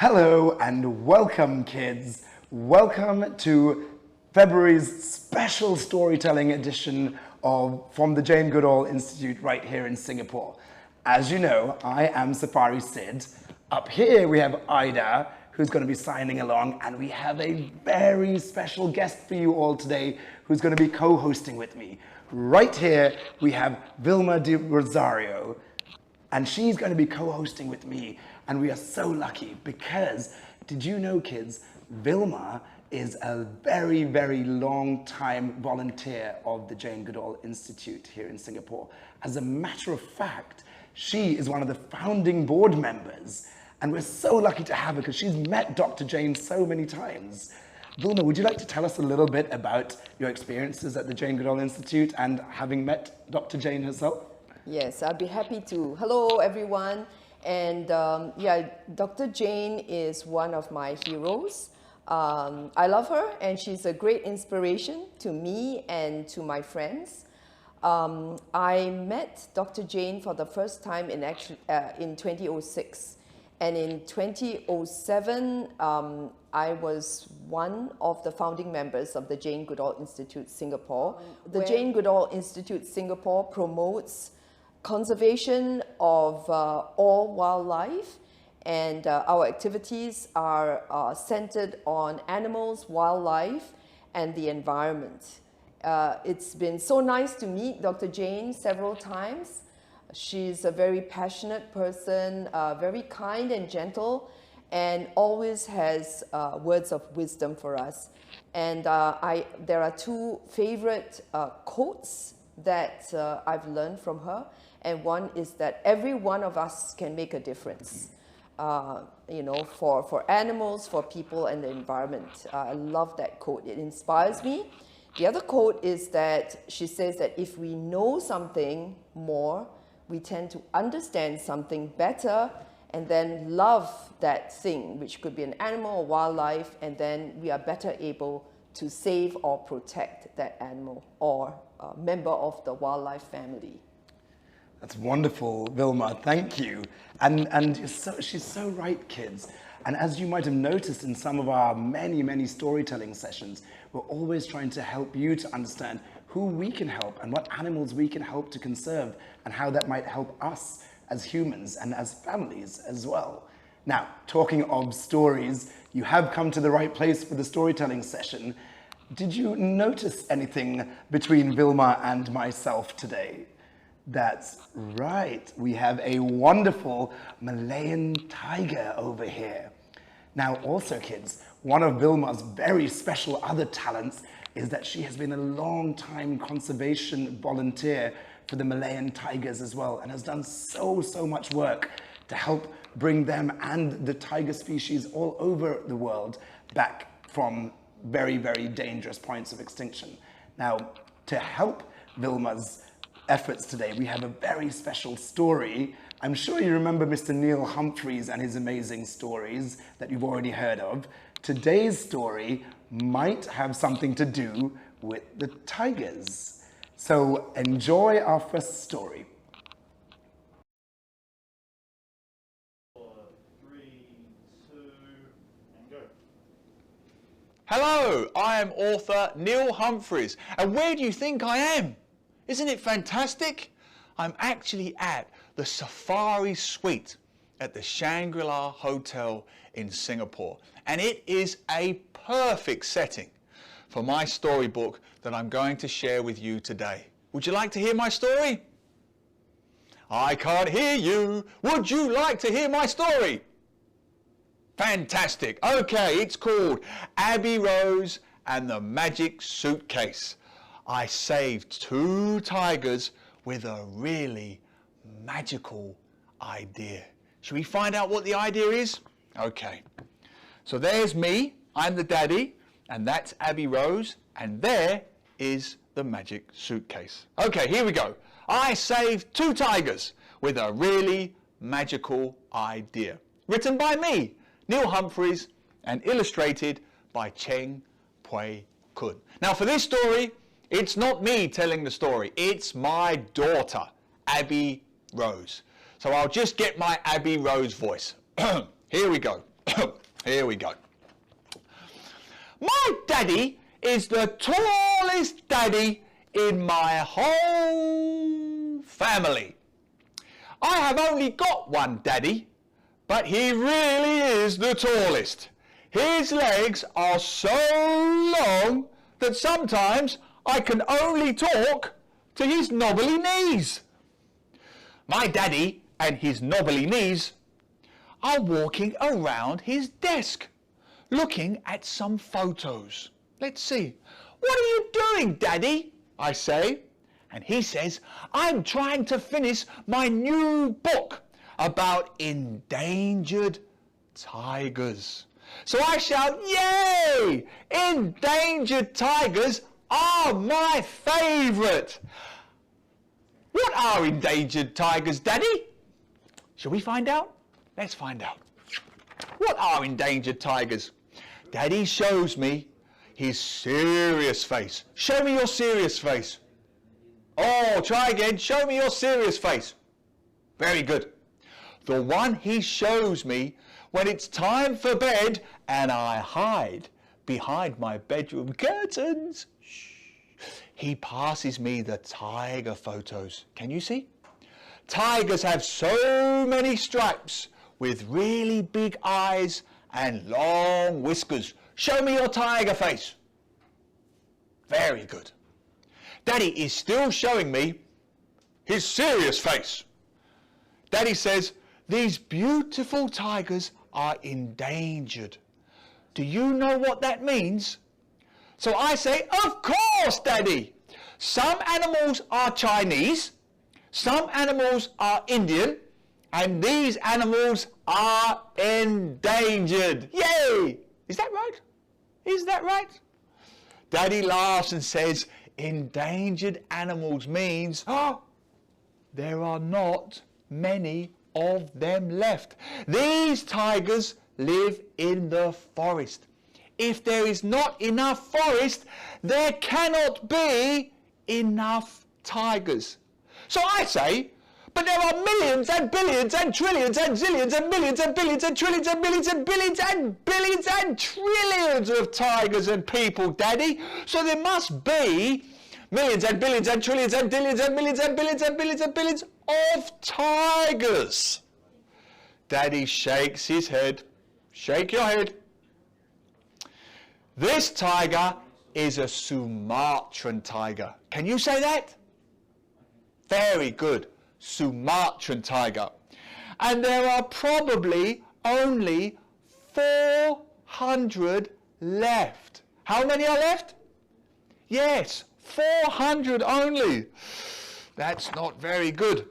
Hello and welcome, kids. Welcome to February's special storytelling edition from the Jane Goodall Institute right here in Singapore. As you know, I am Safari Sid. Up here we have Ida, who's going to be signing along, and we have a very special guest for you all today who's going to be co-hosting with me. Right here we have Vilma de Rosario, and she's going to be co-hosting with me. And we are so lucky because, did you know, kids, Vilma is a very, very long time volunteer of the Jane Goodall Institute here in Singapore. As a matter of fact, she is one of the founding board members. And we're so lucky to have her because she's met Dr. Jane so many times. Vilma, would you like to tell us a little bit about your experiences at the Jane Goodall Institute and having met Dr. Jane herself? Yes, I'd be happy to. Hello, everyone. And Dr. Jane is one of my heroes. I love her, and she's a great inspiration to me and to my friends. I met Dr. Jane for the first time in 2006. And in 2007, I was one of the founding members of the Jane Goodall Institute Singapore. The Jane Goodall Institute Singapore promotes conservation of all wildlife, and our activities are centered on animals, wildlife, and the environment. It's been so nice to meet Dr. Jane several times. She's a very passionate person, very kind and gentle, and always has words of wisdom for us. And there are two favorite quotes that I've learned from her. And one is that every one of us can make a difference, for animals, for people, and the environment. I love that quote. It inspires me. The other quote is that she says that if we know something more, we tend to understand something better and then love that thing, which could be an animal or wildlife, and then we are better able to save or protect that animal or member of the wildlife family. That's wonderful, Vilma. Thank you. And she's so right, kids. And as you might have noticed in some of our many, many storytelling sessions, we're always trying to help you to understand who we can help and what animals we can help to conserve and how that might help us as humans and as families as well. Now, talking of stories, you have come to the right place for the storytelling session. Did you notice anything between Vilma and myself today? That's right, we have a wonderful Malayan tiger over here. Now also, kids, one of Vilma's very special other talents is that she has been a long-time conservation volunteer for the Malayan tigers as well, and has done so much work to help bring them and the tiger species all over the world back from very, very dangerous points of extinction. Now, to help Vilma's efforts today, we have a very special story. I'm sure you remember Mr. Neil Humphreys and his amazing stories that you've already heard of. Today's story might have something to do with the tigers. So enjoy our first story. 4, 3, 2, and go. Hello, I am author Neil Humphreys, and where do you think I am? Isn't it fantastic? I'm actually at the Safari Suite at the Shangri-La Hotel in Singapore, and it is a perfect setting for my storybook that I'm going to share with you today. Would you like to hear my story? I can't hear you. Would you like to hear my story? Fantastic. Okay, it's called Abbie Rose and the Magic Suitcase. I saved 2 tigers with a really magical idea. Should we find out what the idea is? Okay. So there's me, I'm the daddy, and that's Abbie Rose, and there is the Magic Suitcase. Okay, here we go. I saved 2 tigers with a really magical idea. Written by me, Neil Humphreys, and illustrated by Cheng Pui Kun. Now for this story, it's not me telling the story, it's my daughter, Abbie Rose. So I'll just get my Abbie Rose voice. Here we go. Here we go. My daddy is the tallest daddy in my whole family. I have only got one daddy, but he really is the tallest. His legs are so long that sometimes I can only talk to his knobbly knees. My daddy and his knobbly knees are walking around his desk, looking at some photos. Let's see. What are you doing, Daddy? I say. And he says, I'm trying to finish my new book about endangered tigers. So I shout, yay! Endangered tigers are my favourite. What are endangered tigers, Daddy? Shall we find out? Let's find out. What are endangered tigers? Daddy shows me his serious face. Show me your serious face. Oh, try again. Show me your serious face. Very good. The one he shows me when it's time for bed and I hide behind my bedroom curtains. Shh. He passes me the tiger photos. Can you see? Tigers have so many stripes with really big eyes and long whiskers. Show me your tiger face. Very good. Daddy is still showing me his serious face. Daddy says, these beautiful tigers are endangered. Do you know what that means? So I say, of course, Daddy. Some animals are Chinese, some animals are Indian, and these animals are endangered. Yay! Is that right? Is that right? Daddy laughs and says, endangered animals means, oh, there are not many of them left. These tigers live in the forest. If there is not enough forest, there cannot be enough tigers. So I say, but there are millions and billions and trillions and zillions and millions and billions and trillions and millions and billions and billions and trillions of tigers and people, Daddy. So there must be millions and billions and trillions and billions and millions and billions and billions and billions of tigers. Daddy shakes his head. Shake your head. This tiger is a Sumatran tiger. Can you say that? Very good. Sumatran tiger. And there are probably only 400 left. How many are left? Yes, 400 only. That's not very good.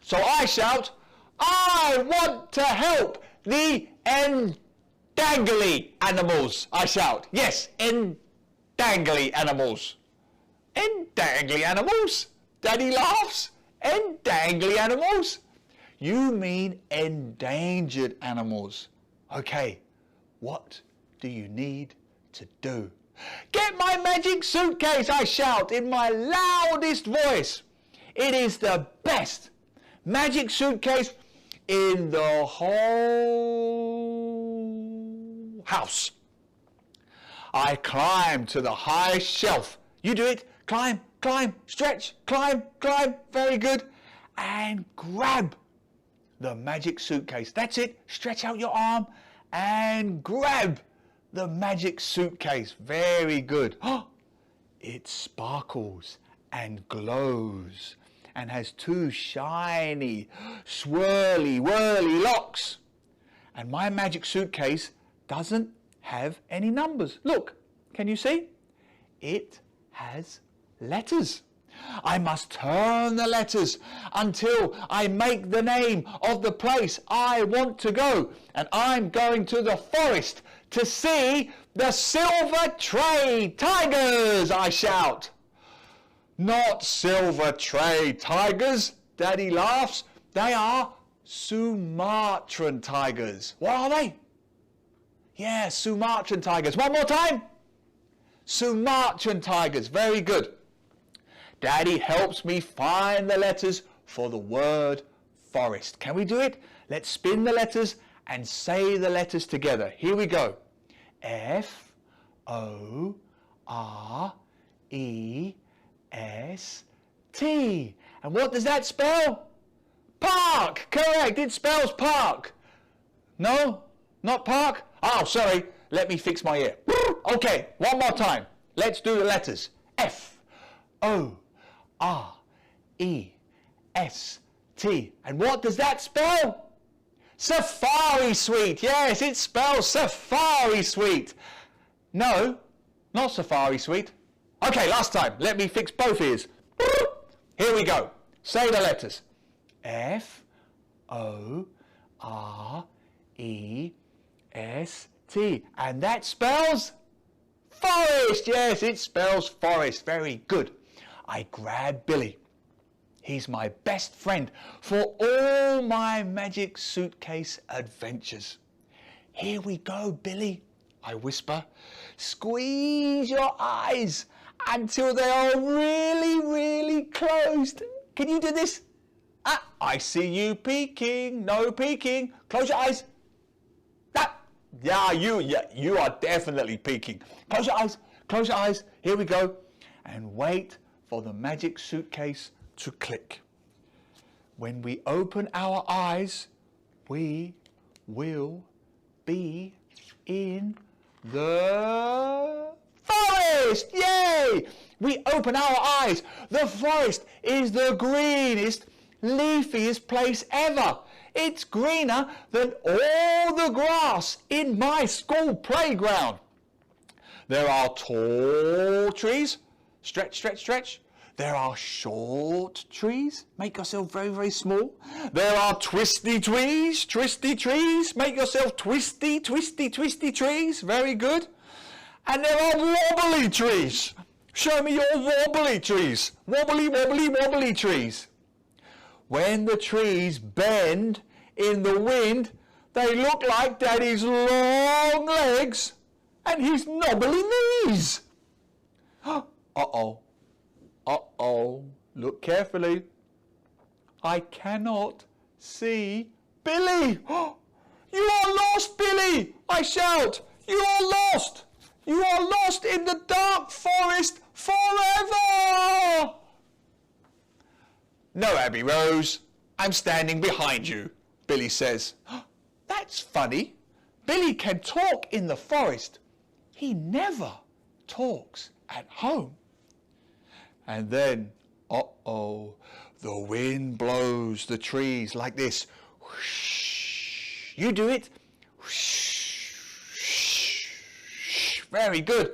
So I shout, I want to help the endangly animals. I shout, yes, endangly animals. Endangly animals? Daddy laughs. Endangly animals? You mean endangered animals. Okay, what do you need to do? Get my magic suitcase, I shout in my loudest voice. It is the best magic suitcase in the whole house. I climb to the high shelf. You do it. Climb, climb, stretch, climb, climb. Very good. And grab the magic suitcase. That's it. Stretch out your arm and grab the magic suitcase. Very good. Oh, it sparkles and glows and has two shiny, swirly, whirly locks. And my magic suitcase doesn't have any numbers. Look, can you see? It has letters. I must turn the letters until I make the name of the place I want to go. And I'm going to the forest to see the silver tray tigers, I shout. Not silver tray tigers, Daddy laughs. They are Sumatran tigers. What are they? Yeah, Sumatran tigers. One more time. Sumatran tigers. Very good. Daddy helps me find the letters for the word forest. Can we do it? Let's spin the letters and say the letters together. Here we go. F-O-R-E-S-T. And what does that spell? Park. Correct. It spells park. No? Not park? Oh, sorry. Let me fix my ear. Okay, one more time. Let's do the letters. F-O-R-E-S-T. And what does that spell? Safari Suite. Yes, it spells Safari Suite. No, not Safari Suite. Okay, last time. Let me fix both ears. Here we go. Say the letters. F-O-R-E-S-T. And that spells forest. Yes, it spells forest. Very good. I grab Billy. He's my best friend for all my Magic Suitcase adventures. Here we go, Billy, I whisper. Squeeze your eyes until they are really, really closed. Can you do this? Ah, I see you peeking. No peeking. Close your eyes. Ah, yeah, you are definitely peeking. Close your eyes. Close your eyes. Here we go. And wait for the Magic Suitcase to click. When we open our eyes, we will be in the forest. Yay! We open our eyes. The forest is the greenest, leafiest place ever. It's greener than all the grass in my school playground. There are tall trees. Stretch, stretch, stretch. There are short trees. Make yourself very, very small. There are twisty trees. Twisty trees. Make yourself twisty, twisty, twisty trees. Very good. And there are wobbly trees. Show me your wobbly trees. Wobbly, wobbly, wobbly trees. When the trees bend in the wind, they look like Daddy's long legs and his knobbly knees. Uh-oh. Uh-oh. Look carefully. I cannot see Billy. You are lost, Billy! I shout. You are lost. You are lost in the dark forest forever. No, Abbie Rose. I'm standing behind you, Billy says. That's funny. Billy can talk in the forest. He never talks at home. And then, uh-oh, the wind blows the trees like this. Whoosh. You do it. Whoosh. Very good.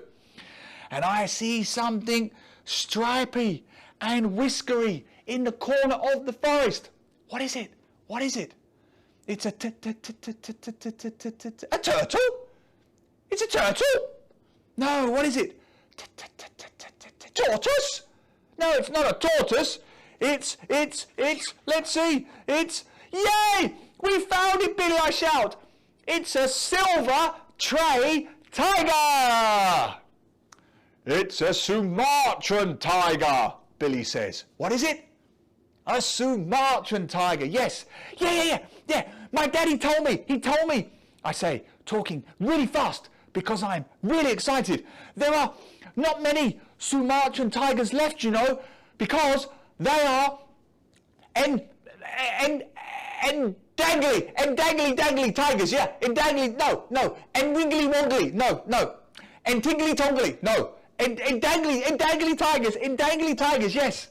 And I see something stripy and whiskery in the corner of the forest. What is it? What is it? It's a turtle? It's a turtle? No, what is it? Tortoise? No, it's not a tortoise. It's, let's see. It's, yay! We found it, Billy, I shout. It's a silver tray tiger. It's a Sumatran tiger, Billy says. What is it? A Sumatran tiger, yes. Yeah. My daddy told me. He told me. I say, talking really fast because I'm really excited. There are not many Sumatran tigers left, you know, because they are dangly tigers, yeah, and wiggly woggly, no, and tingly tongly, no, and dangly tigers, yes.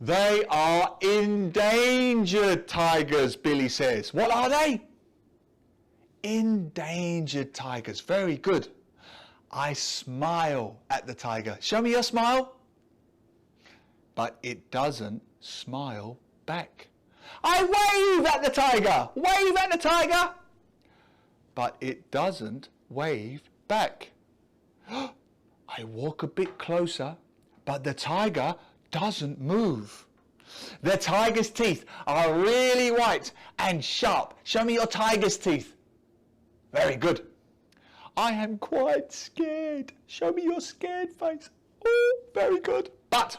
They are endangered tigers, Billy says. What are they? Endangered tigers, very good. I smile at the tiger. Show me your smile. But it doesn't smile back. I wave at the tiger. Wave at the tiger. But it doesn't wave back. I walk a bit closer, but the tiger doesn't move. The tiger's teeth are really white and sharp. Show me your tiger's teeth. Very good. I am quite scared. Show me your scared face. Oh, very good. But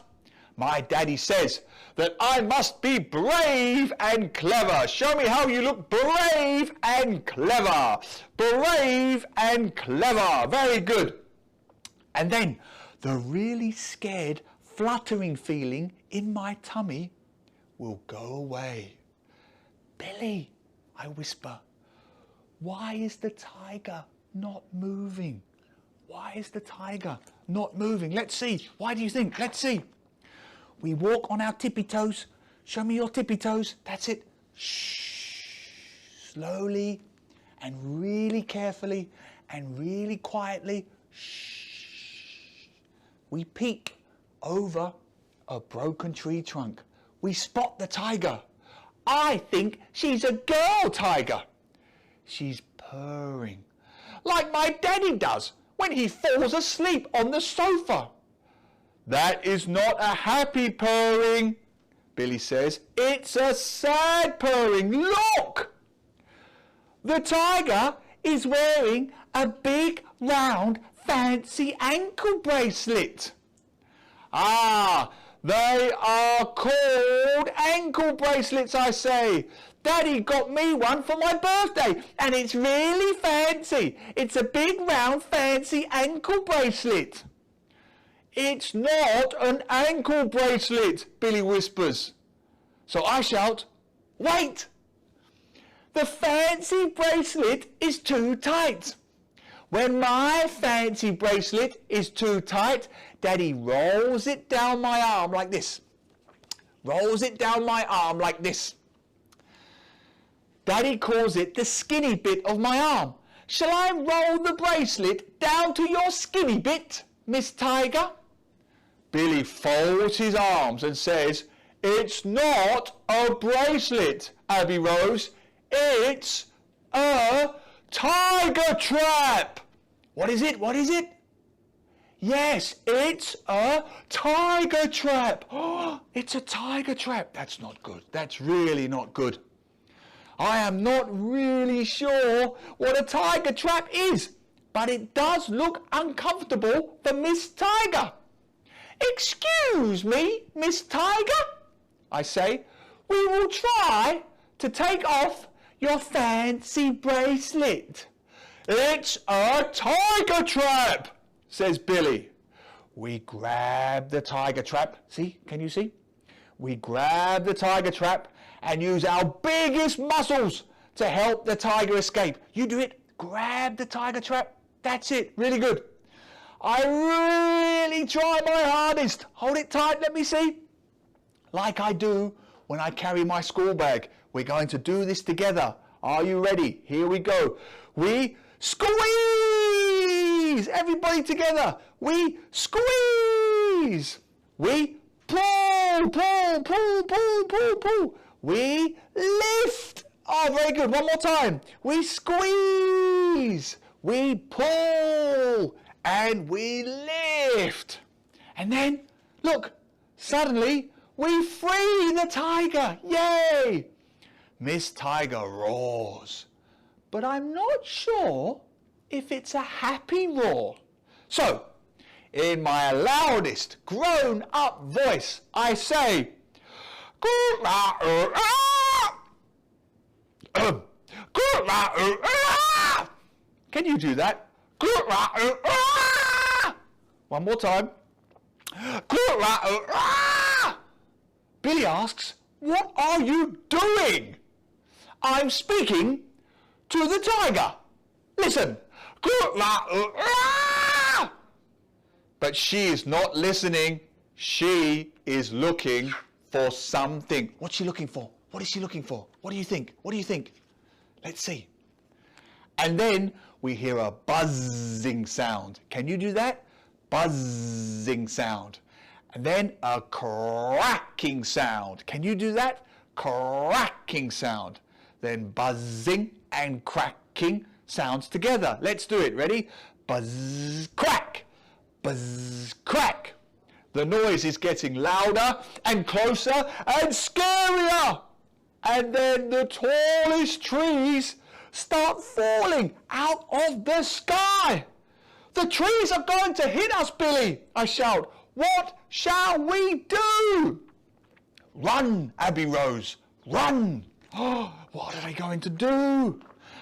My daddy says that I must be brave and clever. Show me how you look brave and clever. Brave and clever. Very good. And then the really scared, fluttering feeling in my tummy will go away. Billy, I whisper, why is the tiger not moving? Why is the tiger not moving? Let's see. Why do you think? Let's see. We walk on our tippy toes. Show me your tippy toes. That's it. Shh. Slowly and really carefully and really quietly. Shh. We peek over a broken tree trunk. We spot the tiger. I think she's a girl tiger. She's purring, like my daddy does when he falls asleep on the sofa. That is not a happy purring, Billy says. It's a sad purring. Look! The tiger is wearing a big, round, fancy ankle bracelet. Ah, they are called ankle bracelets, I say. Daddy got me one for my birthday, and it's really fancy. It's a big, round, fancy ankle bracelet. It's not an ankle bracelet, Billy whispers. So I shout, wait! The fancy bracelet is too tight. When my fancy bracelet is too tight, Daddy rolls it down my arm like this. Rolls it down my arm like this. Daddy calls it the skinny bit of my arm. Shall I roll the bracelet down to your skinny bit, Miss Tiger? Billy folds his arms and says, it's not a bracelet, Abbie Rose. It's a tiger trap. What is it? What is it? Yes, it's a tiger trap. Oh, it's a tiger trap. That's not good. That's really not good. I am not really sure what a tiger trap is, but it does look uncomfortable for Miss Tiger. Excuse me, Miss Tiger, I say. We will try to take off your fancy bracelet. It's a tiger trap, says Billy. We grab the tiger trap. See, can you see? We grab the tiger trap and use our biggest muscles to help the tiger escape. You do it. Grab the tiger trap. That's it. Really good. I really try my hardest. Hold it tight. Let me see. Like I do when I carry my school bag. We're going to do this together. Are you ready? Here we go. We squeeze. Everybody together. We squeeze. We pull, pull, pull, pull, pull, pull. We lift. Oh, very good. One more time. We squeeze. We pull. And we lift. And then, look, suddenly we free the tiger. Yay! Miss Tiger roars. But I'm not sure if it's a happy roar. So, in my loudest grown-up voice, I say, can you do that? One more time. Billy asks, what are you doing? I'm speaking to the tiger. Listen. But she is not listening. She is looking for something. What's she looking for? What is she looking for? What do you think? What do you think? Let's see. And then we hear a buzzing sound. Can you do that? Buzzing sound. And then a cracking sound. Can you do that? Cracking sound. Then buzzing and cracking sounds together. Let's do it. Ready? Buzz, crack. Buzz, crack. The noise is getting louder and closer and scarier. And then the tallest trees start falling out of the sky. The trees are going to hit us, Billy, I shout. What shall we do? Run, Abbie Rose, run. Oh, what are they going to do?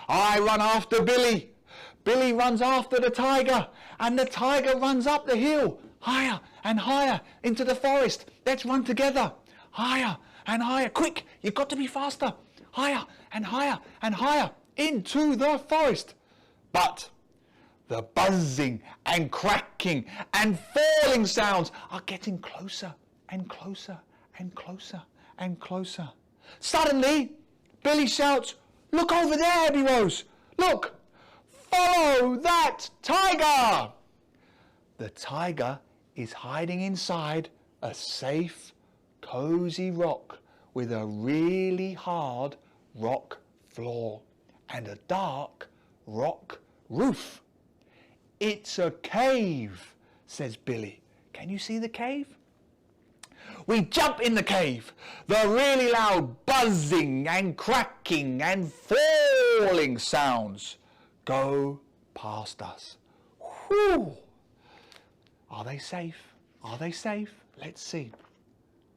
I run after Billy. Billy runs after the tiger, and the tiger runs up the hill, higher and higher into the forest. Let's run together, higher and higher. Quick, you've got to be faster. Higher and higher and higher into the forest. But the buzzing and cracking and falling sounds are getting closer and closer and closer and closer. Suddenly, Billy shouts, "Look over there, Abbie Rose! Look! Follow that tiger!" The tiger is hiding inside a safe, cozy rock with a really hard rock floor and a dark rock roof. "It's a cave," says Billy. Can you see the cave? We jump in the cave. The really loud buzzing and cracking and falling sounds go past us. Whew! Are they safe? Are they safe? Let's see.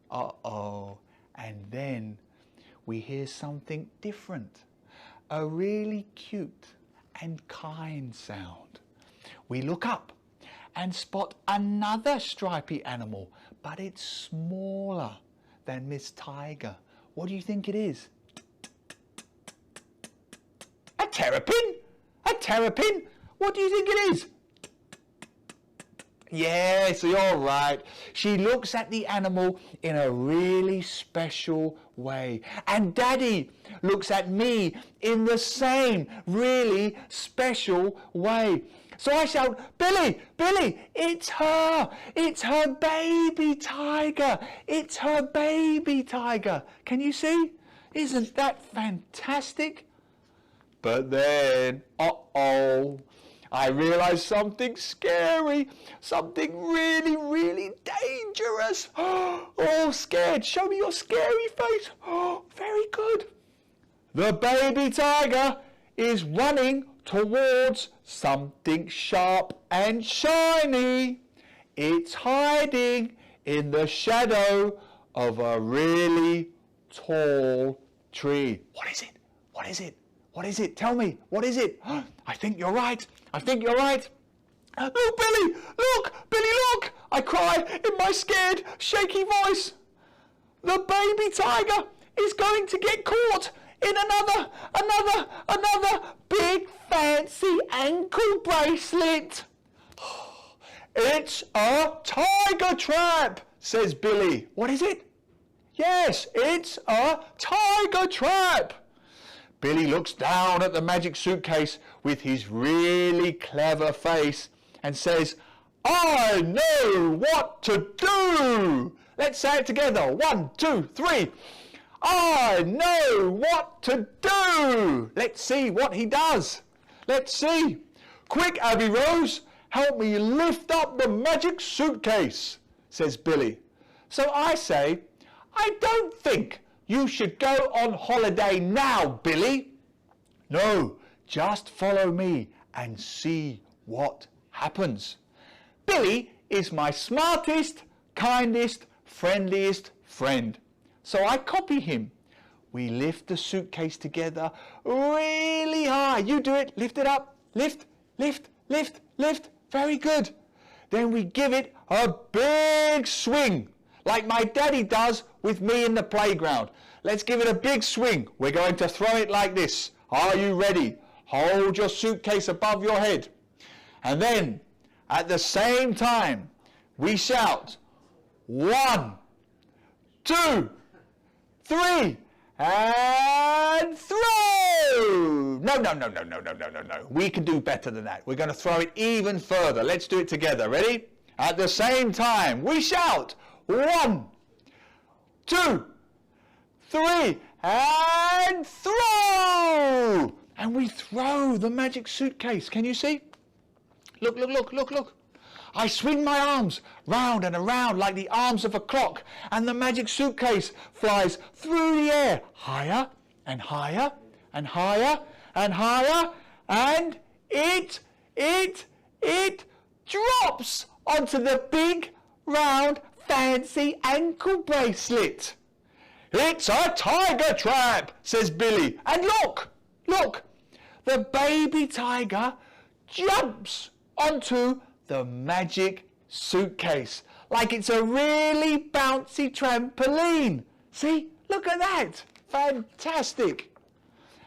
Uh-oh. And then we hear something different. A really cute and kind sound. We look up and spot another stripy animal, but it's smaller than Miss Tiger. What do you think it is? A terrapin? A terrapin? What do you think it is? Yes, you're right. She looks at the animal in a really special way. And Daddy looks at me in the same really special way. So I shout, "Billy, Billy, it's her baby tiger. It's her baby tiger." Can you see? Isn't that fantastic? But then, uh-oh, I realized something scary, something really, really dangerous. Oh, scared. Show me your scary face. Oh, very good. The baby tiger is running towards something sharp and shiny. It's hiding in the shadow of a really tall tree. What is it? What is it? What is it? Tell me. What is it? I think you're right. I think you're right. Look, Billy! Look! Billy, look! I cry in my scared, shaky voice. The baby tiger is going to get caught in another big fancy ankle bracelet. It's a tiger trap, says Billy. What is it? Yes, it's a tiger trap. Billy looks down at the magic suitcase with his really clever face and says, "I know what to do." Let's say it together. 1, 2, 3. I know what to do. Let's see what he does. Let's see. Quick, Abbie Rose, help me lift up the magic suitcase, says Billy. So I say, I don't think you should go on holiday now, Billy. No, just follow me and see what happens. Billy is my smartest, kindest, friendliest friend. So I copy him. We lift the suitcase together really high. You do it. Lift it up. Lift, lift, lift, lift. Very good. Then we give it a big swing, like my daddy does with me in the playground. Let's give it a big swing. We're going to throw it like this. Are you ready? Hold your suitcase above your head. And then, at the same time, we shout, 1, 2, 3, and throw! No. We can do better than that. We're going to throw it even further. Let's do it together. Ready? At the same time, we shout, 1, 2, 3, and throw! And we throw the magic suitcase. Can you see? Look. I swing my arms round and around like the arms of a clock, and the magic suitcase flies through the air, higher and higher and higher and higher, and it drops onto the big, round, fancy ankle bracelet. It's a tiger trap, says Billy. And look, the baby tiger jumps onto the magic suitcase like it's a really bouncy trampoline. See, look at that. Fantastic.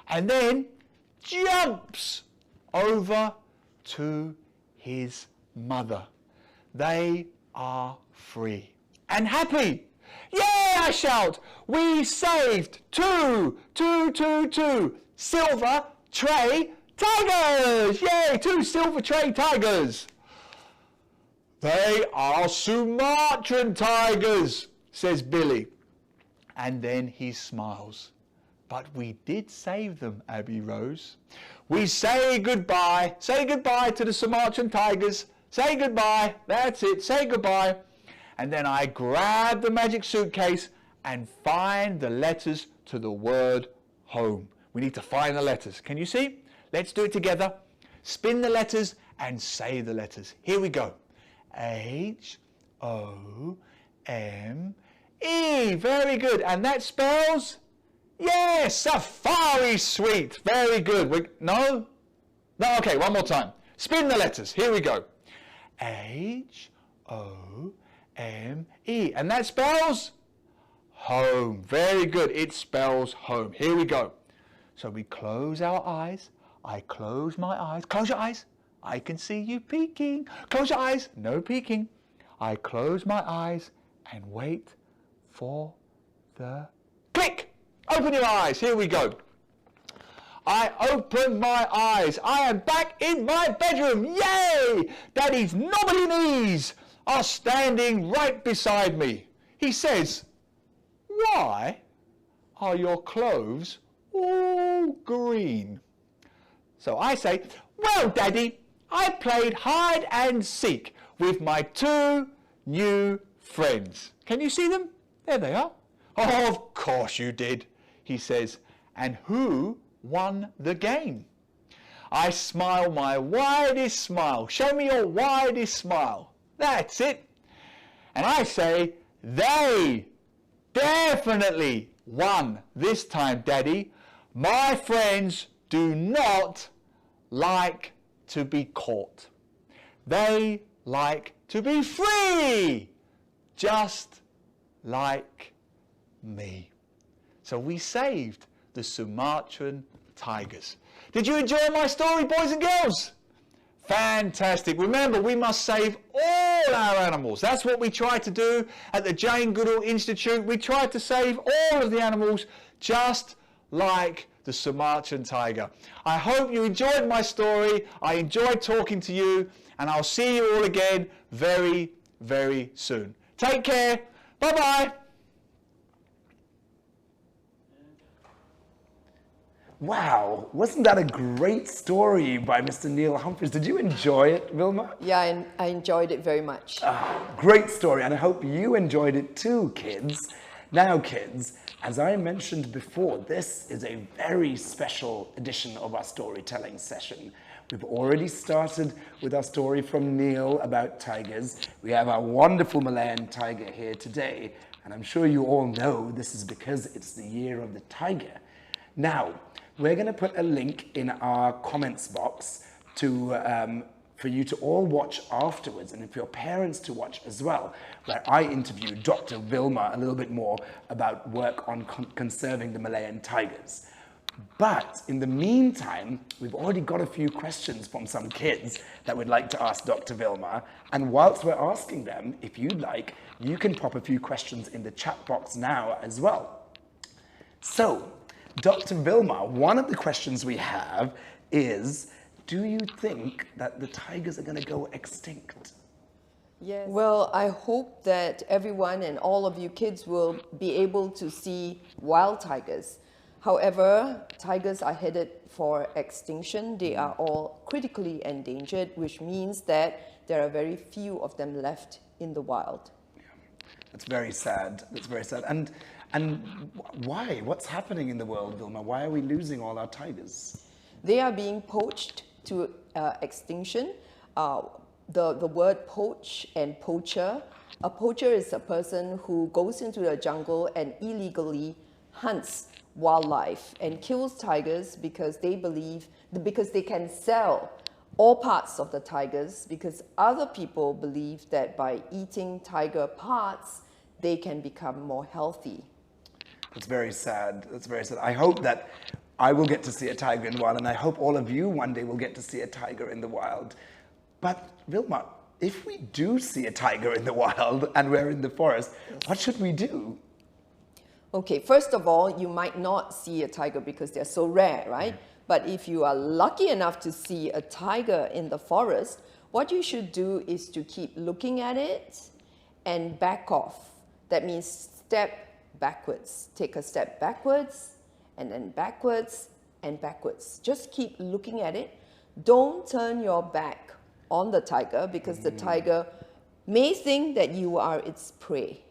And then jumps over to his mother. They are free and happy. Yeah, I shout. We saved two silver tray tigers. Yay, 2 silver tray tigers. They are Sumatran tigers, says Billy. And then he smiles. But we did save them, Abbie Rose. We say goodbye. Say goodbye to the Sumatran tigers. Say goodbye. That's it. Say goodbye. And then I grab the magic suitcase and find the letters to the word home. We need to find the letters. Can you see? Let's do it together. Spin the letters and say the letters. Here we go. H-O-M-E. Very good. And that spells? Yes, Safari Suite. Very good. No, okay, one more time. Spin the letters. Here we go. H-O-M-E. And that spells? Home. Very good. It spells home. Here we go. So we close our eyes. I close my eyes. Close your eyes. I can see you peeking. Close your eyes. No peeking. I close my eyes and wait for the click. Open your eyes. Here we go. I open my eyes. I am back in my bedroom. Yay! Daddy's knobbly knees are standing right beside me. He says, "Why are your clothes all green?" So I say, "Well, Daddy, I played hide and seek with my 2 new friends." Can you see them? There they are. "Oh, of course you did," he says. "And who won the game?" I smile my widest smile. Show me your widest smile. That's it. And I say, "They definitely won this time, Daddy. My friends do not like to be caught. They like to be free, just like me." So we saved the Sumatran tigers. Did you enjoy my story, boys and girls? Fantastic. Remember, we must save all our animals. That's what we try to do at the Jane Goodall Institute. We try to save all of the animals just like the Sumatran tiger. I hope you enjoyed my story. I enjoyed talking to you, and I'll see you all again very, very soon. Take care. Bye-bye. Wow, wasn't that a great story by Mr. Neil Humphreys? Did you enjoy it, Vilma? Yeah, I enjoyed it very much. Great story, and I hope you enjoyed it too, kids. Now, kids, as I mentioned before, this is a very special edition of our storytelling session. We've already started with our story from Neil about tigers. We have our wonderful Malayan tiger here today, and I'm sure you all know this is because it's the year of the tiger. Now, we're going to put a link in our comments box for you to all watch afterwards, and for your parents to watch as well, where I interviewed Dr. Vilma a little bit more about work on conserving the Malayan tigers. But in the meantime, we've already got a few questions from some kids that we'd like to ask Dr. Vilma, and whilst we're asking them, if you'd like, you can pop a few questions in the chat box now as well. So, Dr. Vilma, one of the questions we have is, do you think that the tigers are going to go extinct? Yes. Well, I hope that everyone and all of you kids will be able to see wild tigers. However, tigers are headed for extinction. They are all critically endangered, which means that there are very few of them left in the wild. Yeah. That's very sad. That's very sad. And why? What's happening in the world, Vilma? Why are we losing all our tigers? They are being poached to extinction. The word poach and poacher A poacher is a person who goes into the jungle and illegally hunts wildlife and kills tigers because they can sell all parts of the tigers, because other people believe that by eating tiger parts, they can become more healthy. That's very sad. That's very sad. I hope that I will get to see a tiger in the wild, and I hope all of you one day will get to see a tiger in the wild. But Vilma, if we do see a tiger in the wild and we're in the forest, what should we do? Okay, first of all, you might not see a tiger because they're so rare, right? But if you are lucky enough to see a tiger in the forest, what you should do is to keep looking at it and back off. That means step backwards. Take a step backwards, and then backwards and backwards. Just keep looking at it. Don't turn your back on the tiger, because the tiger may think that you are its prey.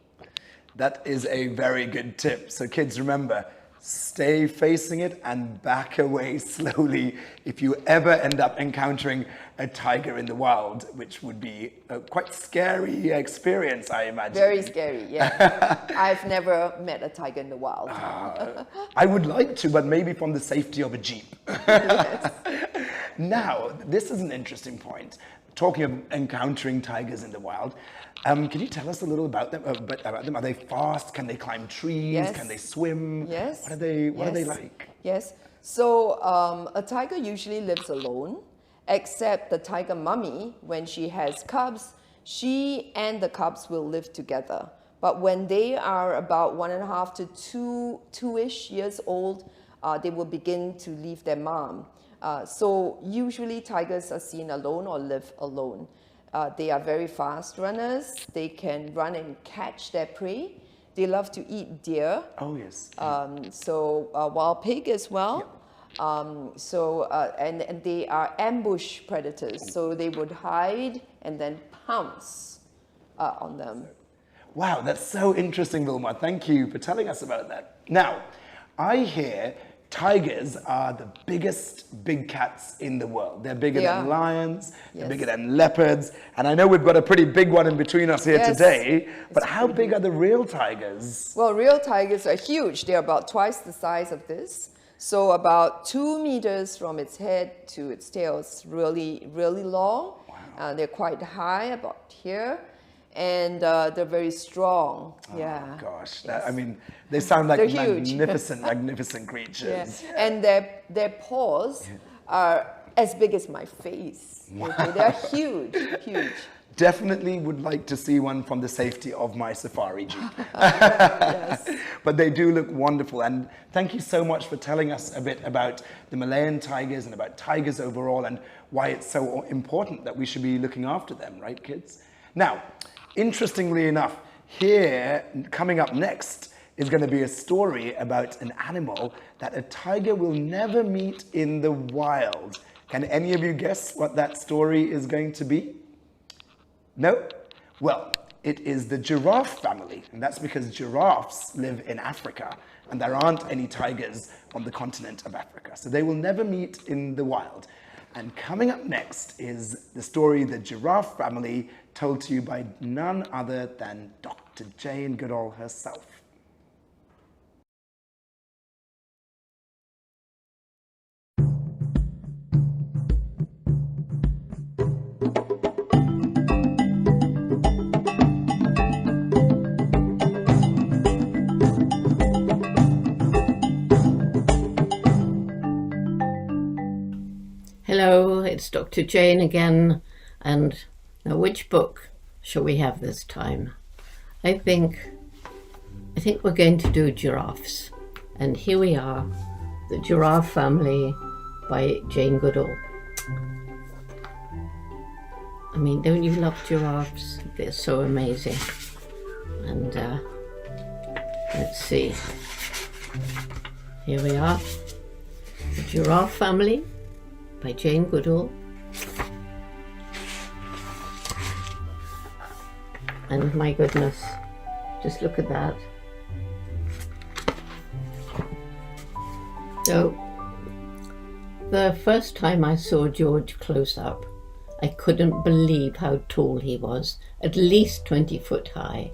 That is a very good tip. So kids, remember, stay facing it and back away slowly if you ever end up encountering a tiger in the wild, which would be a quite scary experience, I imagine. Very scary, yeah. I've never met a tiger in the wild. I would like to, but maybe from the safety of a jeep. Yes. Now, this is an interesting point. Talking of encountering tigers in the wild, can you tell us a little about them? Are they fast? Can they climb trees? Yes. Can they swim? Yes. What are they Yes. like? Yes. So a tiger usually lives alone, except the tiger mummy. When she has cubs, she and the cubs will live together. But when they are about 1.5 to two-ish years old, they will begin to leave their mom. So usually tigers are seen alone or live alone. They are very fast runners. They can run and catch their prey. They love to eat deer. Oh, yes. Wild pig as well. Yep. And they are ambush predators. So they would hide and then pounce on them. Wow, that's so interesting, Vilma. Thank you for telling us about that. Now, I hear tigers are the biggest big cats in the world. They're bigger than lions, they're bigger than leopards, and I know we've got a pretty big one in between us here today, but how big are the real tigers? Well, real tigers are huge. They're about twice the size of this. So about 2 meters from its head to its tail. It's really, really long. Wow. They're quite high, about here. And they're very strong. Oh, gosh. I mean, they sound like They're huge. magnificent creatures. Yeah. And their paws are as big as my face. Wow. Okay? They're huge, huge. Definitely would like to see one from the safety of my safari jeep. Yes. But they do look wonderful. And thank you so much for telling us a bit about the Malayan tigers and about tigers overall and why it's so important that we should be looking after them, right, kids? Now, interestingly enough, here, coming up next, is going to be a story about an animal that a tiger will never meet in the wild. Can any of you guess what that story is going to be? No? Well, it is the giraffe family, and that's because giraffes live in Africa, and there aren't any tigers on the continent of Africa, so they will never meet in the wild. And coming up next is the story The Giraffe Family, told to you by none other than Dr. Jane Goodall herself. Hello, it's Dr. Jane again, and now which book shall we have this time? I think we're going to do giraffes, and here we are, The Giraffe Family by Jane Goodall. I mean, don't you love giraffes? They're so amazing. And let's see, here we are, The Giraffe Family by Jane Goodall. And my goodness, just look at that. So, the first time I saw George close up, I couldn't believe how tall he was, at least 20 foot high.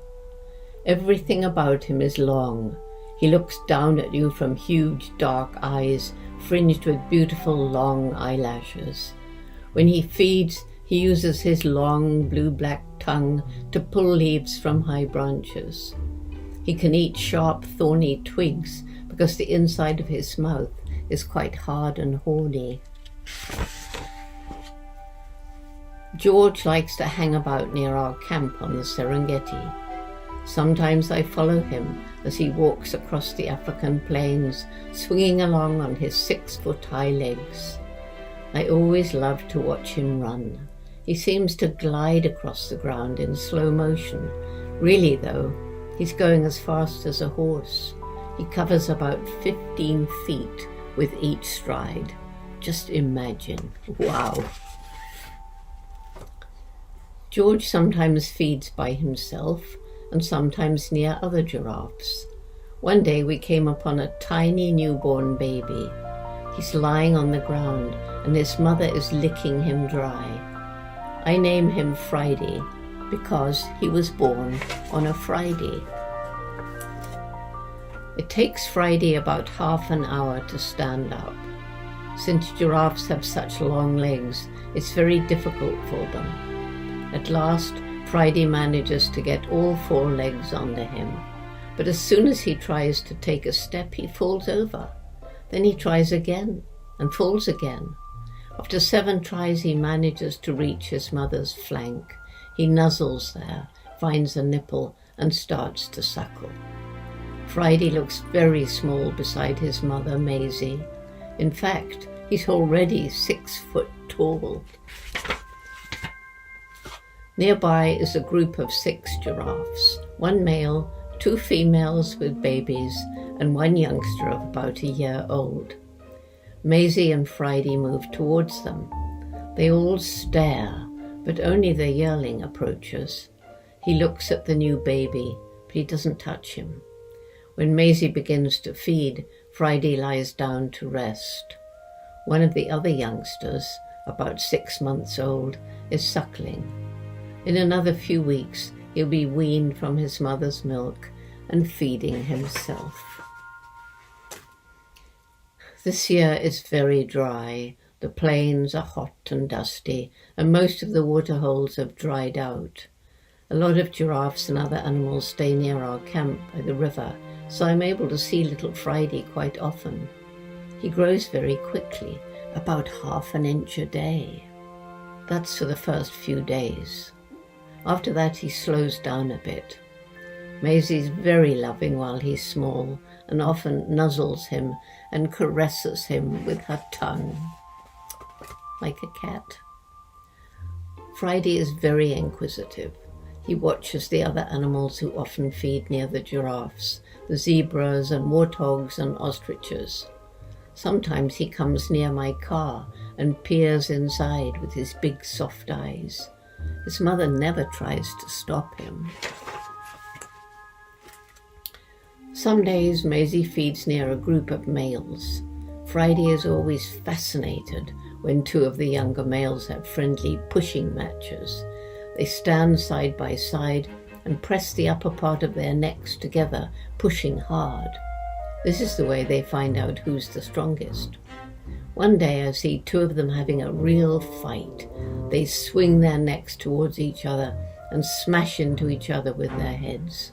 Everything about him is long. He looks down at you from huge dark eyes fringed with beautiful long eyelashes. When he feeds, he uses his long blue-black tongue to pull leaves from high branches. He can eat sharp, thorny twigs because the inside of his mouth is quite hard and horny. George likes to hang about near our camp on the Serengeti. Sometimes I follow him as he walks across the African plains, swinging along on his 6-foot-high legs. I always love to watch him run. He seems to glide across the ground in slow motion. Really, though, he's going as fast as a horse. He covers about 15 feet with each stride. Just imagine. Wow. George sometimes feeds by himself and sometimes near other giraffes. One day we came upon a tiny newborn baby. He's lying on the ground and his mother is licking him dry. I name him Friday because he was born on a Friday. It takes Friday about half an hour to stand up. Since giraffes have such long legs, it's very difficult for them. At last, Friday manages to get all 4 legs under him, but as soon as he tries to take a step, he falls over. Then he tries again and falls again. After 7 tries, he manages to reach his mother's flank. He nuzzles there, finds a nipple, and starts to suckle. Friday looks very small beside his mother, Maisie. In fact, he's already 6 foot tall. Nearby is a group of 6 giraffes, 1 male, 2 females with babies, and 1 youngster of about a year old. Maisie and Friday move towards them. They all stare, but only the yearling approaches. He looks at the new baby, but he doesn't touch him. When Maisie begins to feed, Friday lies down to rest. One of the other youngsters, about 6 months old, is suckling. In another few weeks, he'll be weaned from his mother's milk and feeding himself. This year is very dry. The plains are hot and dusty, and most of the waterholes have dried out. A lot of giraffes and other animals stay near our camp by the river, so I'm able to see little Friday quite often. He grows very quickly, about ½ an inch a day. That's for the first few days. After that, he slows down a bit. Maisie's very loving while he's small and often nuzzles him and caresses him with her tongue, like a cat. Friday is very inquisitive. He watches the other animals who often feed near the giraffes, the zebras and warthogs and ostriches. Sometimes he comes near my car and peers inside with his big soft eyes. His mother never tries to stop him. Some days Maisie feeds near a group of males. Friday is always fascinated when 2 of the younger males have friendly pushing matches. They stand side by side and press the upper part of their necks together, pushing hard. This is the way they find out who's the strongest. One day I see 2 of them having a real fight. They swing their necks towards each other and smash into each other with their heads.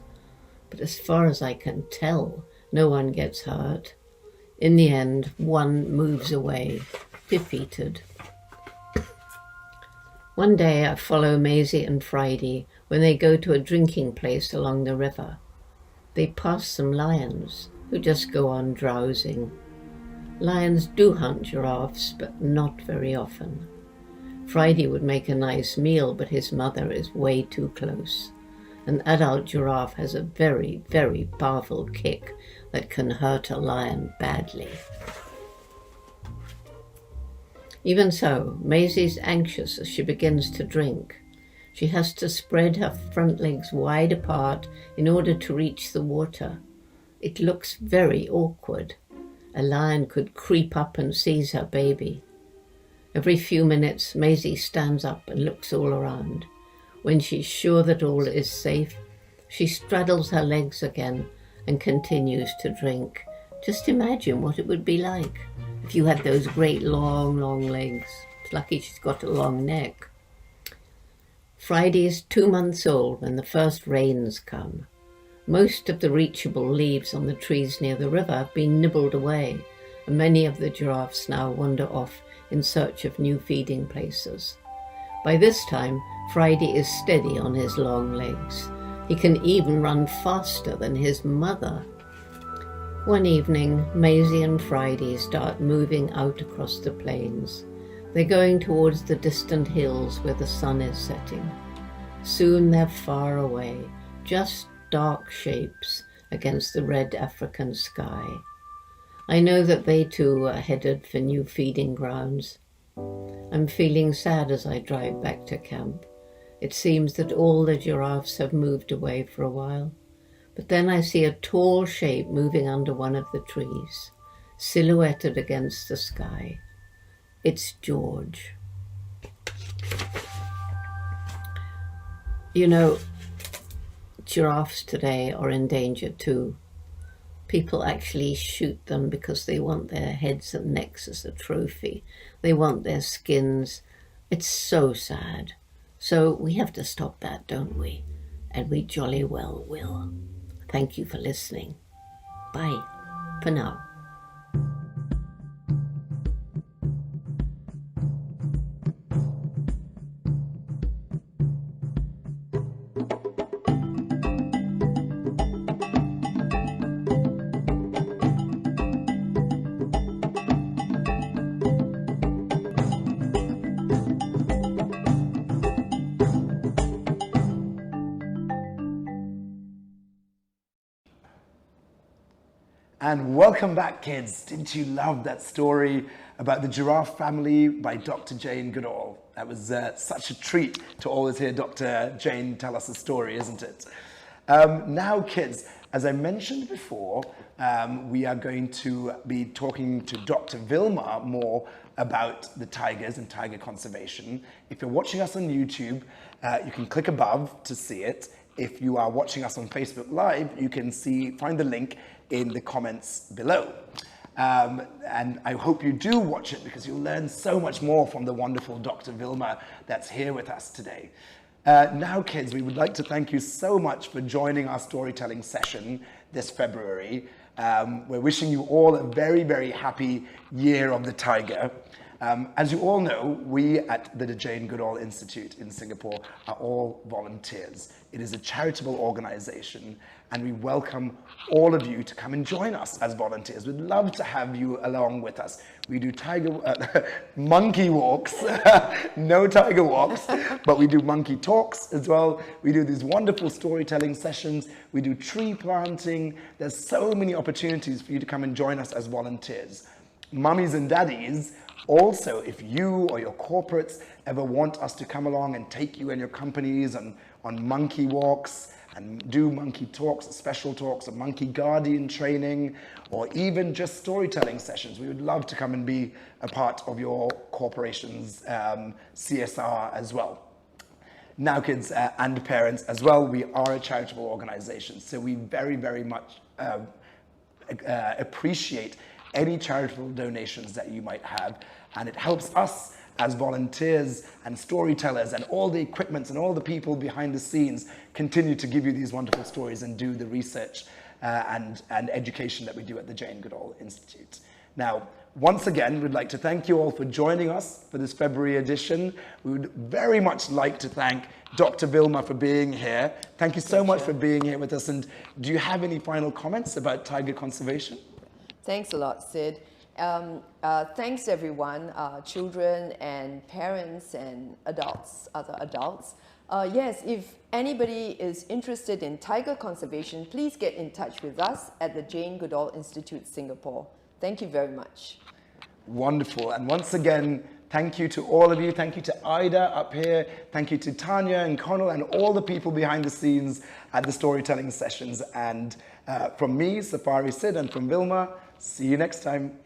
But as far as I can tell, no one gets hurt. In the end, one moves away, defeated. One day I follow Maisie and Friday when they go to a drinking place along the river. They pass some lions who just go on drowsing. Lions do hunt giraffes, but not very often. Friday would make a nice meal, but his mother is way too close. An adult giraffe has a very, very powerful kick that can hurt a lion badly. Even so, Maisie's anxious as she begins to drink. She has to spread her front legs wide apart in order to reach the water. It looks very awkward. A lion could creep up and seize her baby. Every few minutes, Maisie stands up and looks all around. When she's sure that all is safe, she straddles her legs again and continues to drink. Just imagine what it would be like if you had those great long legs. It's lucky she's got a long neck. Friday is 2 months old when the first rains come. Most of the reachable leaves on the trees near the river have been nibbled away, and many of the giraffes now wander off in search of new feeding places. By this time, Friday is steady on his long legs. He can even run faster than his mother. One evening, Maisie and Friday start moving out across the plains. They're going towards the distant hills where the sun is setting. Soon they're far away, just dark shapes against the red African sky. I know that they too are headed for new feeding grounds. I'm feeling sad as I drive back to camp. It seems that all the giraffes have moved away for a while. But then I see a tall shape moving under one of the trees, silhouetted against the sky. It's George. You know, giraffes today are in danger too. People actually shoot them because they want their heads and necks as a trophy. They want their skins. It's so sad. So we have to stop that, don't we? And we jolly well will. Thank you for listening. Bye for now. And welcome back, kids. Didn't you love that story about the Giraffe Family by Dr. Jane Goodall? That was such a treat to always hear Dr. Jane tell us a story, isn't it? Now, kids, as I mentioned before, we are going to be talking to Dr. Vilma more about the tigers and tiger conservation. If you're watching us on YouTube, you can click above to see it. If you are watching us on Facebook Live, you can find the link in the comments below. And I hope you do watch it because you'll learn so much more from the wonderful Dr. Vilma that's here with us today. Now, kids, we would like to thank you so much for joining our storytelling session this February. We're wishing you all a very, very happy Year of the Tiger. As you all know, we at the Jane Goodall Institute in Singapore are all volunteers. It is a charitable organization, and we welcome all of you to come and join us as volunteers. We'd love to have you along with us. We do monkey walks, no tiger walks, but we do monkey talks as well. We do these wonderful storytelling sessions. We do tree planting. There's so many opportunities for you to come and join us as volunteers. Mummies and daddies, also, if you or your corporates ever want us to come along and take you and your companies on monkey walks and do monkey talks, special talks, or monkey guardian training, or even just storytelling sessions, we would love to come and be a part of your corporation's CSR as well. Now, kids and parents as well, we are a charitable organization, so we very, very much appreciate any charitable donations that you might have, and it helps us as volunteers and storytellers and all the equipment and all the people behind the scenes continue to give you these wonderful stories and do the research and education that we do at the Jane Goodall Institute. Now, once again, we'd like to thank you all for joining us for this February edition. We would very much like to thank Dr. Vilma for being here. Thank you so much for being here with us. And do you have any final comments about tiger conservation? Thanks a lot, Sid. Thanks everyone, children and parents and adults, other adults. Yes, if anybody is interested in tiger conservation, please get in touch with us at the Jane Goodall Institute, Singapore. Thank you very much. Wonderful. And once again, thank you to all of you. Thank you to Ida up here. Thank you to Tanya and Connell and all the people behind the scenes at the storytelling sessions. And from me, Safari Sid, and from Vilma, see you next time.